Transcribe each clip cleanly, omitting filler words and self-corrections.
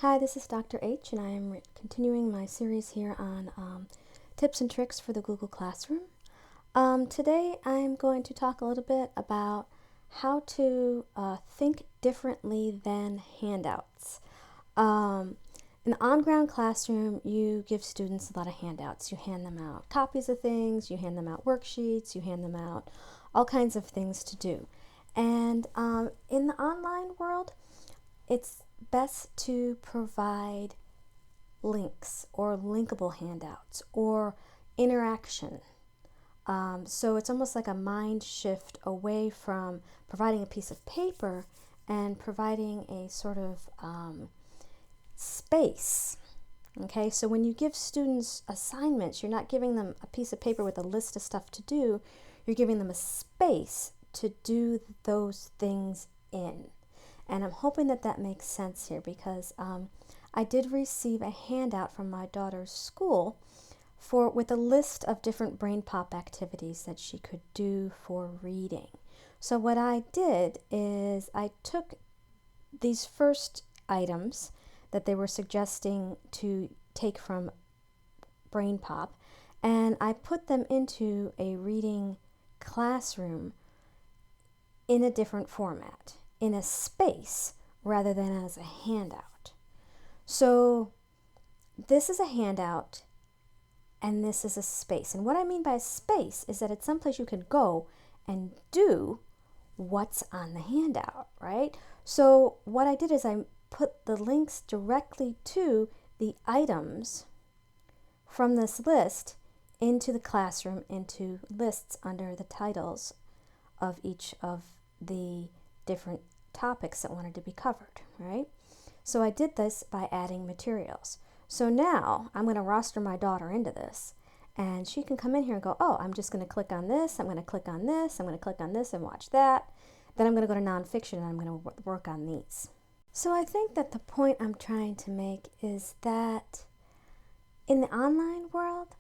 Hi, this is Dr. H, and I am continuing my series here on tips and tricks for the Google Classroom. Today I'm going to talk a little bit about how to think differently than handouts. In the on-ground classroom, you give students a lot of handouts. You hand them out copies of things, you hand them out worksheets, you hand them out all kinds of things to do. And in the online world, it's best to provide links or linkable handouts or interaction. So it's almost like a mind shift away from providing a piece of paper and providing a sort of space. Okay, so when you give students assignments, you're not giving them a piece of paper with a list of stuff to do, you're giving them a space to do those things in. And I'm hoping that that makes sense here because I did receive a handout from my daughter's school with a list of different brain pop activities that she could do for reading. So what I did is I took these first items that they were suggesting to take from brain pop, and I put them into a reading classroom in a different format, in a space rather than as a handout. So this is a handout and this is a space. And what I mean by a space is that it's someplace you can go and do what's on the handout, right? So what I did is I put the links directly to the items from this list into the classroom, into lists under the titles of each of the different topics that wanted to be covered, right? So I did this by adding materials. So now I'm going to roster my daughter into this, and she can come in here and go, oh, I'm just going to click on this, I'm going to click on this, I'm going to click on this and watch that. Then I'm going to go to nonfiction and I'm going to work on these. So I think that the point I'm trying to make is that in the online world,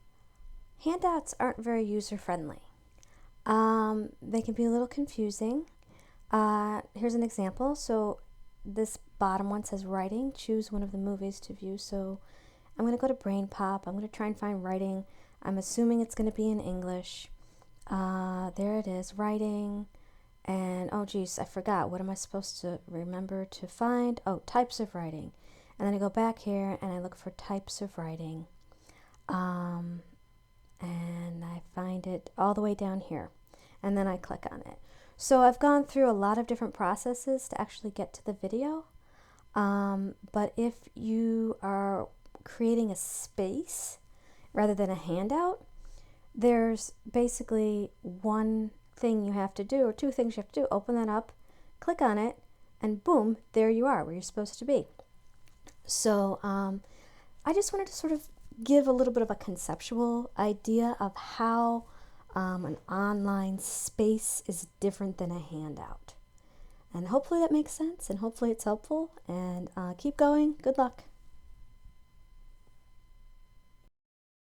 handouts aren't very user-friendly. They can be a little confusing. Here's an example. So this bottom one says writing. Choose one of the movies to view. So I'm going to go to Brain Pop. I'm going to try and find writing. I'm assuming it's going to be in English. There it is, writing. And oh geez, I forgot. What am I supposed to remember to find? Oh, types of writing. And then I go back here and I look for types of writing. And I find it all the way down here. And then I click on it. So I've gone through a lot of different processes to actually get to the video. But if you are creating a space rather than a handout, there's basically one thing you have to do, or two things you have to do. Open that up, click on it, and boom, there you are where you're supposed to be. So I just wanted to sort of give a little bit of a conceptual idea of how an online space is different than a handout. And hopefully that makes sense, and hopefully it's helpful, and keep going. Good luck.